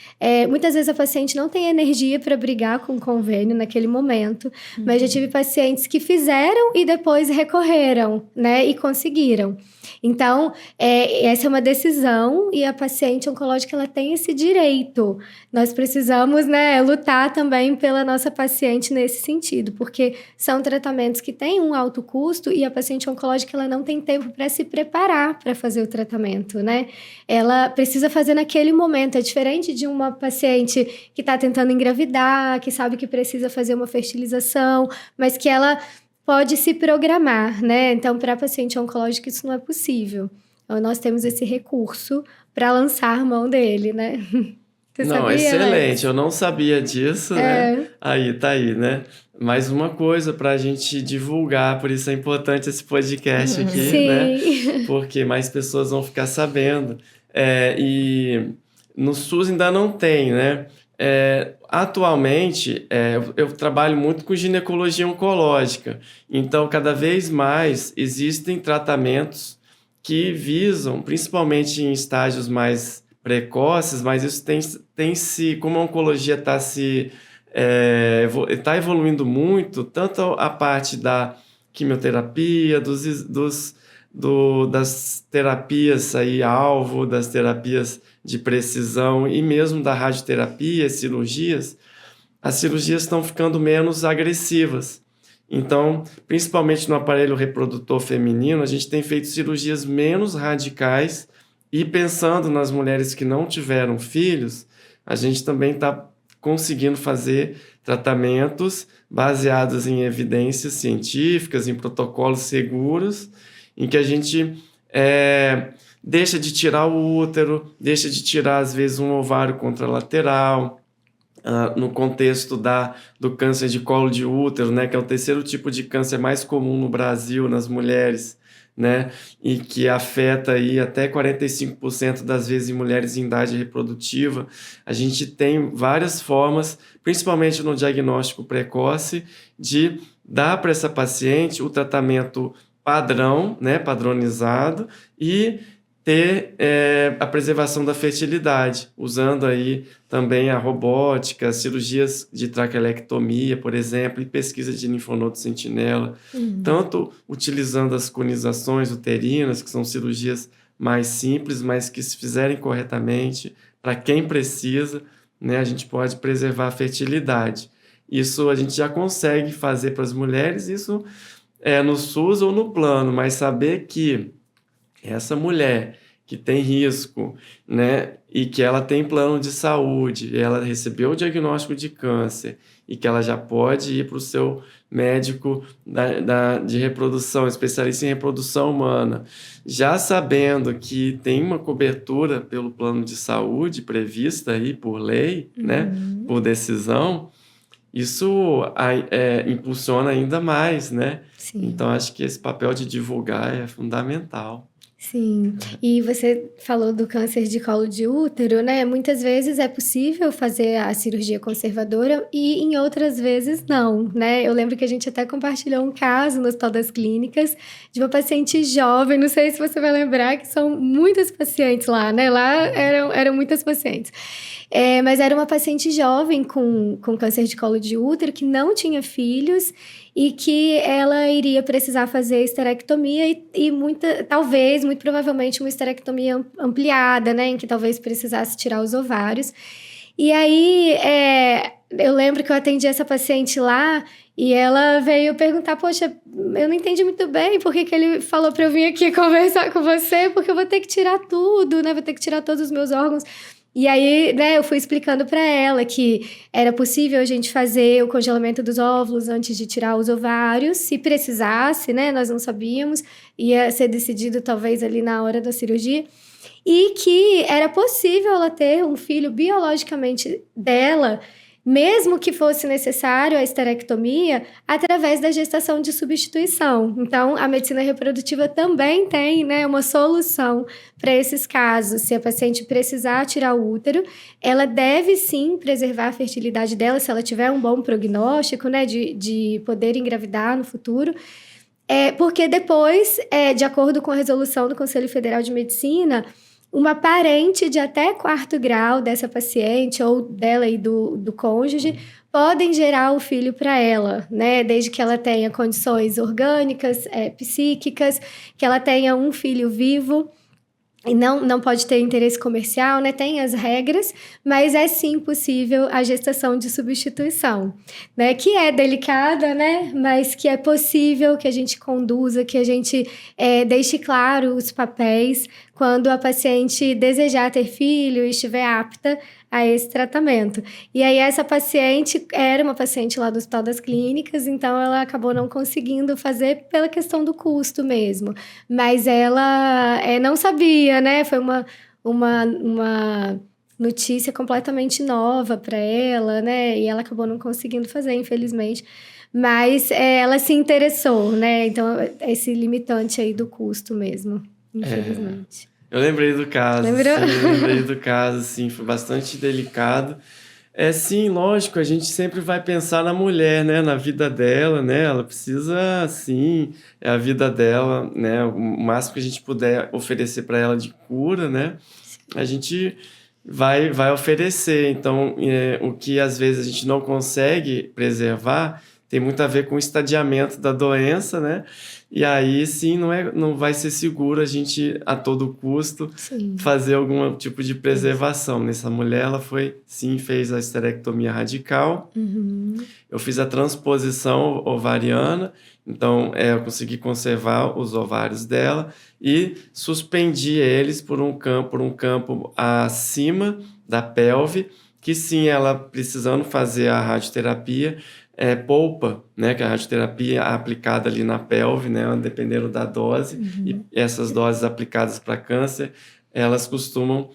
muitas vezes a paciente não tem energia para brigar com o convênio naquele momento, mas já tive pacientes que fizeram e depois recorreram, né? E conseguiram. Então, essa é uma decisão e a paciente oncológica ela tem esse direito. Nós precisamos, né, lutar também pela nossa paciente nesse sentido, porque são tratamentos que têm um alto custo e a paciente oncológica ela não tem tempo para se preparar para fazer o tratamento, né? Ela precisa fazer naquele momento. É diferente de uma paciente que está tentando engravidar, que sabe que precisa fazer uma fertilização, mas que ela pode se programar, né? Então, para a paciente oncológica, isso não é possível. Então, nós temos esse recurso para lançar mão dele, né? Você Não, sabia, excelente. Alex? Eu não sabia disso, né? Tá aí, né? Mais uma coisa para a gente divulgar, por isso é importante esse podcast aqui, Sim. né? Porque mais pessoas vão ficar sabendo. E no SUS ainda não tem, né? Atualmente, eu trabalho muito com ginecologia oncológica, então cada vez mais existem tratamentos que visam, principalmente em estágios mais precoces, mas isso como a oncologia está evoluindo muito, tanto a parte da quimioterapia, das terapias aí, alvo, das terapias de precisão e mesmo da radioterapia, cirurgias, as cirurgias estão ficando menos agressivas. Então, principalmente no aparelho reprodutor feminino, a gente tem feito cirurgias menos radicais e pensando nas mulheres que não tiveram filhos, a gente também está conseguindo fazer tratamentos baseados em evidências científicas, em protocolos seguros, em que a gente deixa de tirar o útero, deixa de tirar, às vezes, um ovário contralateral, no contexto do câncer de colo de útero, né, que é o terceiro tipo de câncer mais comum no Brasil, nas mulheres, né, e que afeta aí até 45% das vezes em mulheres em idade reprodutiva. A gente tem várias formas, principalmente no diagnóstico precoce, de dar para essa paciente o tratamento padrão, né, padronizado, e ter a preservação da fertilidade, usando aí também a robótica, cirurgias de traquelectomia, por exemplo, e pesquisa de linfonodo sentinela, tanto utilizando as conizações uterinas, que são cirurgias mais simples, mas que se fizerem corretamente, para quem precisa, né, a gente pode preservar a fertilidade. Isso a gente já consegue fazer para as mulheres, isso no SUS ou no plano, mas saber que essa mulher que tem risco, né, e que ela tem plano de saúde, ela recebeu o diagnóstico de câncer e que ela já pode ir para o seu médico de reprodução, especialista em reprodução humana, já sabendo que tem uma cobertura pelo plano de saúde prevista aí por lei, né, por decisão, isso impulsiona ainda mais, né? Sim. Então, acho que esse papel de divulgar é fundamental. Sim, e você falou do câncer de colo de útero, né? Muitas vezes é possível fazer a cirurgia conservadora e em outras vezes não, né? Eu lembro que a gente até compartilhou um caso no Hospital das Clínicas de uma paciente jovem, não sei se você vai lembrar que são muitas pacientes lá, né? Lá eram muitas pacientes. Mas era uma paciente jovem com câncer de colo de útero que não tinha filhos e que ela iria precisar fazer esterectomia e muito provavelmente uma esterectomia ampliada, né, em que talvez precisasse tirar os ovários. E aí, eu lembro que eu atendi essa paciente lá e ela veio perguntar, poxa, eu não entendi muito bem por que ele falou para eu vir aqui conversar com você, porque eu vou ter que tirar tudo, né, vou ter que tirar todos os meus órgãos. E aí, né, eu fui explicando para ela que era possível a gente fazer o congelamento dos óvulos antes de tirar os ovários, se precisasse, né, nós não sabíamos, ia ser decidido talvez ali na hora da cirurgia, e que era possível ela ter um filho biologicamente dela mesmo que fosse necessário a esterectomia, através da gestação de substituição. Então, a medicina reprodutiva também tem, né, uma solução para esses casos. Se a paciente precisar tirar o útero, ela deve sim preservar a fertilidade dela, se ela tiver um bom prognóstico, né, de poder engravidar no futuro. Porque depois, de acordo com a resolução do Conselho Federal de Medicina, uma parente de até 4º grau dessa paciente ou dela e do cônjuge podem gerar o filho para ela, né? Desde que ela tenha condições orgânicas, psíquicas, que ela tenha um filho vivo. E não pode ter interesse comercial, né? Tem as regras, mas é sim possível a gestação de substituição, né? Que é delicada, né? Mas que é possível que a gente conduza, que a gente deixe claro os papéis quando a paciente desejar ter filho e estiver apta a esse tratamento. E aí essa paciente era uma paciente lá do Hospital das Clínicas, então ela acabou não conseguindo fazer pela questão do custo mesmo. Mas ela não sabia, né? Foi uma notícia completamente nova para ela, né? E ela acabou não conseguindo fazer, infelizmente. Mas ela se interessou, né? Então, esse limitante aí do custo mesmo, infelizmente. Eu lembrei do caso. Lembrou? Sim, lembrei do caso, sim, foi bastante delicado. Sim, lógico, a gente sempre vai pensar na mulher, né, na vida dela, né, ela precisa, sim, é a vida dela, né, o máximo que a gente puder oferecer para ela de cura, né, a gente vai oferecer. Então, o que às vezes a gente não consegue preservar tem muito a ver com o estadiamento da doença, né? E aí, sim, não vai ser seguro a gente, a todo custo, fazer algum tipo de preservação. Nessa mulher, ela fez a esterectomia radical. Uhum. Eu fiz a transposição ovariana, então eu consegui conservar os ovários dela e suspendi eles por um campo acima da pelve, que sim, ela precisando fazer a radioterapia, polpa, né, que a radioterapia é aplicada ali na pelve, né, dependendo da dose, e essas doses aplicadas para câncer, elas costumam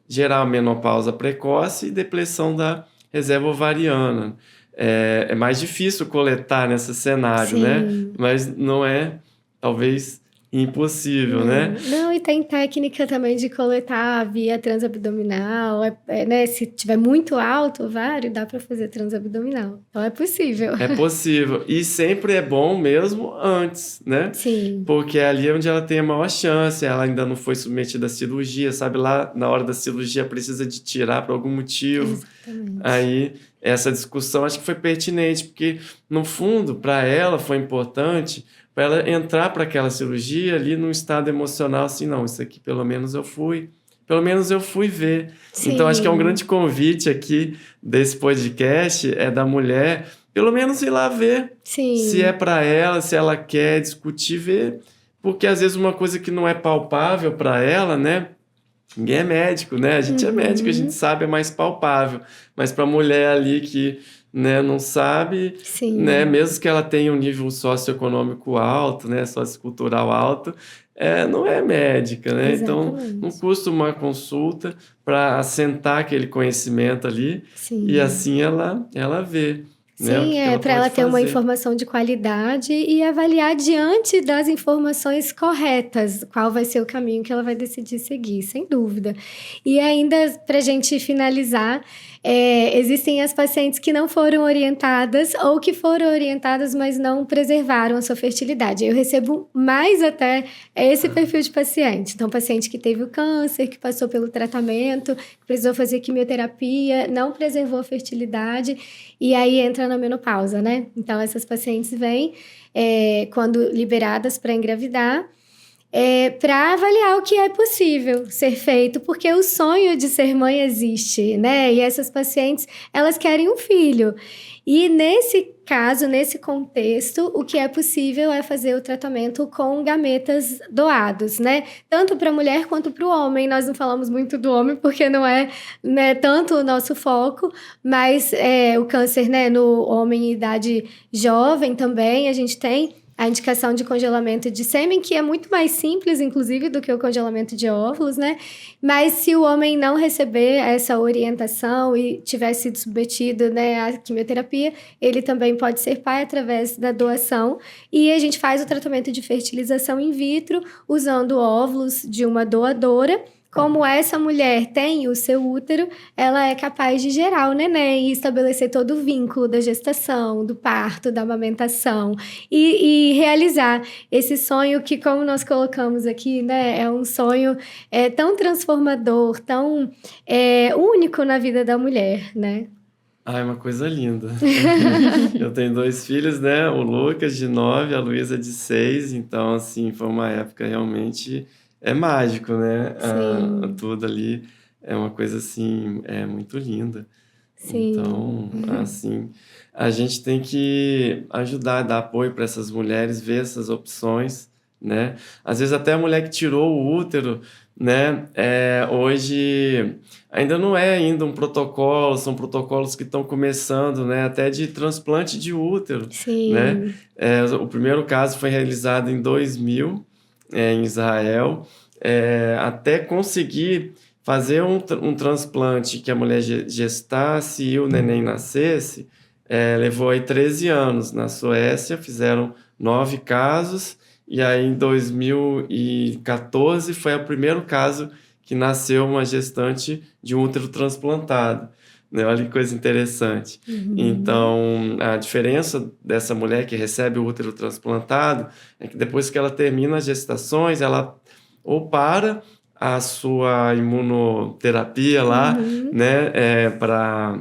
gerar a menopausa precoce e depressão da reserva ovariana. É mais difícil coletar nesse cenário, né, mas não é, talvez, impossível, né? Não, e tem técnica também de coletar via transabdominal, né? Se tiver muito alto o ovário, dá para fazer transabdominal. Então é possível. É possível. E sempre é bom mesmo antes, né? Sim. Porque é ali onde ela tem a maior chance, ela ainda não foi submetida à cirurgia, sabe? Lá na hora da cirurgia precisa de tirar por algum motivo. Exatamente. Aí essa discussão acho que foi pertinente, porque no fundo, para ela foi importante para ela entrar para aquela cirurgia ali num estado emocional assim, não, isso aqui pelo menos eu fui ver. Sim. Então acho que é um grande convite aqui desse podcast, da mulher, pelo menos ir lá ver. Sim. Se é para ela, se ela quer discutir, ver, porque às vezes uma coisa que não é palpável para ela, né? Ninguém é médico, né? A gente é médico, a gente sabe, é mais palpável, mas para a mulher ali que, né, não sabe, né, mesmo que ela tenha um nível socioeconômico alto, né, sociocultural alto, não é médica, né? Exatamente. Então não custa uma consulta para assentar aquele conhecimento ali. Sim. E assim ela vê. Sim, para ela ter uma informação de qualidade e avaliar diante das informações corretas qual vai ser o caminho que ela vai decidir seguir, sem dúvida. E ainda, para a gente finalizar, existem as pacientes que não foram orientadas ou que foram orientadas, mas não preservaram a sua fertilidade. Eu recebo mais até esse perfil de paciente. Então, paciente que teve o câncer, que passou pelo tratamento, que precisou fazer quimioterapia, não preservou a fertilidade e aí entra na menopausa, né? Então, essas pacientes vêm quando liberadas para engravidar, para avaliar o que é possível ser feito, porque o sonho de ser mãe existe, né? E essas pacientes, elas querem um filho. E nesse caso, nesse contexto, o que é possível é fazer o tratamento com gametas doados, né? Tanto para a mulher quanto para o homem. Nós não falamos muito do homem porque não é, né, tanto o nosso foco, mas o câncer, né, no homem em idade jovem também a gente tem. a indicação de congelamento de sêmen, que é muito mais simples, inclusive, do que o congelamento de óvulos, né? Mas se o homem não receber essa orientação e tiver sido submetido, né, à quimioterapia, ele também pode ser pai através da doação. E a gente faz o tratamento de fertilização in vitro usando óvulos de uma doadora. Como essa mulher tem o seu útero, ela é capaz de gerar o neném e estabelecer todo o vínculo da gestação, do parto, da amamentação e realizar esse sonho que, como nós colocamos aqui, né, é um sonho tão transformador, tão único na vida da mulher, né? Ah, é uma coisa linda. Eu tenho 2 filhos, né? O Lucas, de 9, a Luísa, de 6. Então, assim, foi uma época realmente... É mágico, né? Tudo ali é uma coisa, assim, muito linda. Sim. Então, assim, a gente tem que ajudar, dar apoio para essas mulheres, ver essas opções, né? Às vezes até a mulher que tirou o útero, né? Hoje ainda não é ainda um protocolo, são protocolos que estão começando, né? Até de transplante de útero, Sim. né? O primeiro caso foi realizado em 2000, em Israel, até conseguir fazer um transplante que a mulher gestasse e o neném nascesse, levou aí 13 anos. Na Suécia fizeram 9 casos, e aí em 2014 foi o primeiro caso que nasceu uma gestante de um útero transplantado. Né? Olha que coisa interessante. Então, a diferença dessa mulher que recebe o útero transplantado é que depois que ela termina as gestações, ela ou para a sua imunoterapia lá, né, para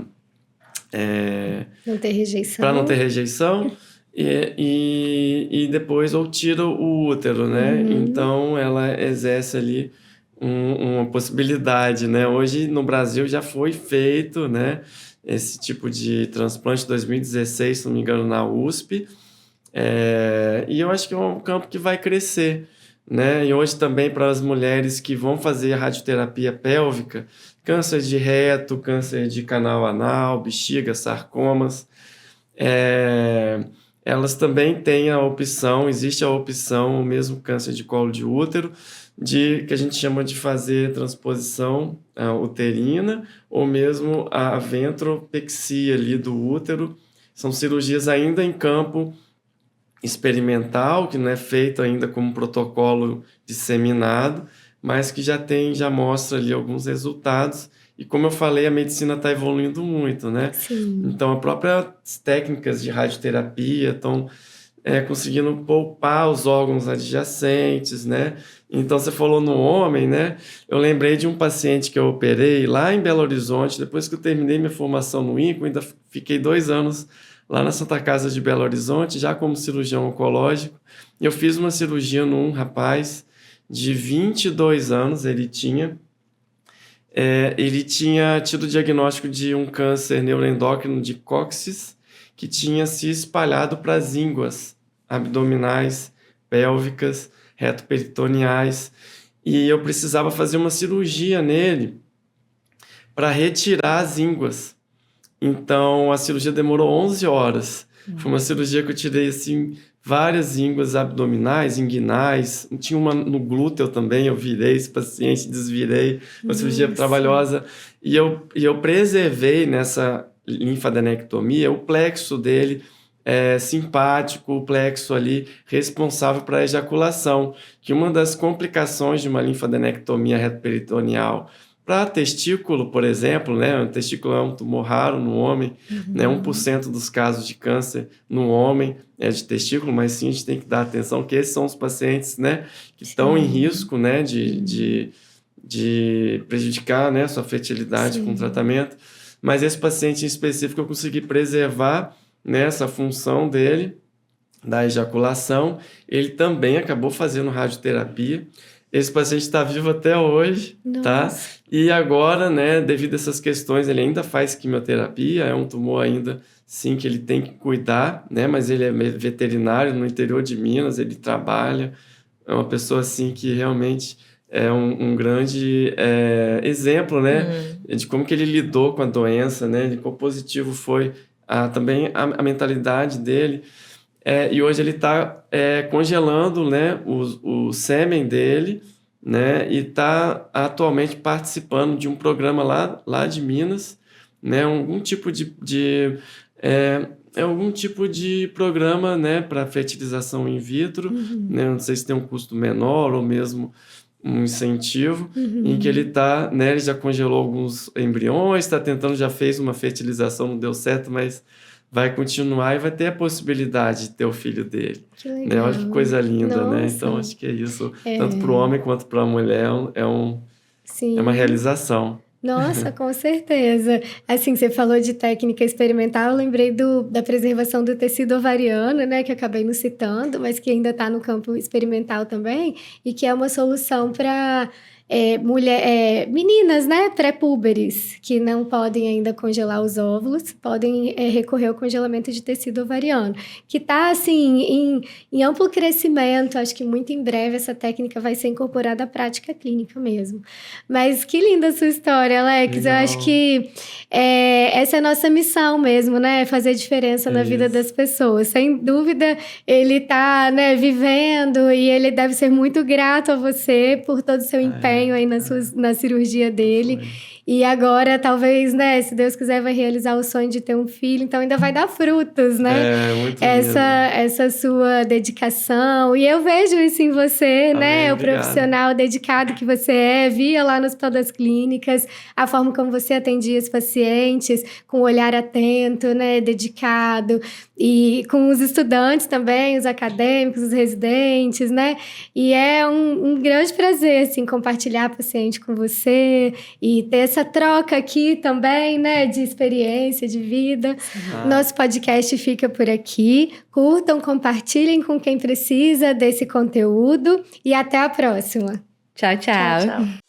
não ter rejeição. Para não ter rejeição, e depois ou tira o útero, né? Então, ela exerce ali uma possibilidade, né? Hoje, no Brasil, já foi feito, né, esse tipo de transplante em 2016, se não me engano, na USP. E eu acho que é um campo que vai crescer, né? E hoje também para as mulheres que vão fazer radioterapia pélvica, câncer de reto, câncer de canal anal, bexiga, sarcomas, elas também têm a opção, existe a opção, o mesmo câncer de colo de útero, que a gente chama de fazer transposição uterina, ou mesmo a ventropexia ali do útero. São cirurgias ainda em campo experimental, que não é feito ainda como protocolo disseminado, mas que já mostra ali alguns resultados. E como eu falei, a medicina está evoluindo muito, né? Sim. Então, as próprias técnicas de radioterapia estão conseguindo poupar os órgãos adjacentes, né? Então, você falou no homem, né? Eu lembrei de um paciente que eu operei lá em Belo Horizonte, depois que eu terminei minha formação no INCO, ainda fiquei 2 anos lá na Santa Casa de Belo Horizonte, já como cirurgião oncológico. Eu fiz uma cirurgia num rapaz de 22 anos, ele tinha tido o diagnóstico de um câncer neuroendócrino de cóccix, que tinha se espalhado para as ínguas abdominais, pélvicas, retoperitoneais, e eu precisava fazer uma cirurgia nele para retirar as ínguas. Então, a cirurgia demorou 11 horas. Foi uma cirurgia que eu tirei, assim, várias ínguas abdominais, inguinais. Tinha uma no glúteo também, eu virei esse paciente, desvirei. Uma cirurgia trabalhosa. E eu preservei nessa linfadenectomia o plexo dele simpático, o plexo ali responsável para a ejaculação, que uma das complicações de uma linfadenectomia retoperitoneal para testículo, por exemplo, né? O testículo é um tumor raro no homem, né? 1% dos casos de câncer no homem é de testículo, mas sim a gente tem que dar atenção que esses são os pacientes, né, que estão em risco, né, de prejudicar, né, sua fertilidade com o tratamento. Mas esse paciente em específico eu consegui preservar, né, essa função dele, da ejaculação. Ele também acabou fazendo radioterapia. Esse paciente está vivo até hoje, tá? E agora, né, devido a essas questões, ele ainda faz quimioterapia, é um tumor ainda, sim, que ele tem que cuidar, né? Mas ele é veterinário no interior de Minas, ele trabalha, é uma pessoa, assim, que realmente é um grande exemplo, né? De como que ele lidou com a doença, né? De quão positivo foi também a mentalidade dele. E hoje ele está congelando, né, o sêmen dele, né, e está atualmente participando de um programa lá de Minas, né, algum tipo de programa, né, para fertilização in vitro, né, não sei se tem um custo menor ou mesmo um incentivo, em que ele está, né, ele já congelou alguns embriões, está tentando, já fez uma fertilização, não deu certo, mas vai continuar e vai ter a possibilidade de ter o filho dele. Que legal. Né? Olha que coisa linda, Nossa. né? Então, acho que é isso. Tanto para o homem quanto para a mulher Sim. é uma realização. Nossa, com certeza. Assim, você falou de técnica experimental, eu lembrei da preservação do tecido ovariano, né, que eu acabei não citando, mas que ainda está no campo experimental também, e que é uma solução para meninas, né, pré-púberes, que não podem ainda congelar os óvulos, podem recorrer ao congelamento de tecido ovariano, que está, assim, em amplo crescimento. Acho que muito em breve essa técnica vai ser incorporada à prática clínica mesmo. Mas que linda a sua história, Alex. Legal. Eu acho que essa é a nossa missão mesmo, né, fazer diferença na vida das pessoas. Sem dúvida, ele está, né, vivendo, e ele deve ser muito grato a você por todo o seu empenho aí na cirurgia dele. E agora, talvez, né, se Deus quiser, vai realizar o sonho de ter um filho. Então, ainda vai dar frutos, né? Muito essa sua dedicação. E eu vejo isso em você, Amém, né? O obrigado. profissional dedicado que você é. Via lá no Hospital das Clínicas, a forma como você atendia os pacientes, com um olhar atento, né? Dedicado. E com os estudantes também, os acadêmicos, os residentes, né? E é um grande prazer, assim, compartilhar paciente com você e ter essa troca aqui também, né? De experiência, de vida. Nosso podcast fica por aqui. Curtam, compartilhem com quem precisa desse conteúdo e até a próxima. Tchau, tchau. Tchau, tchau.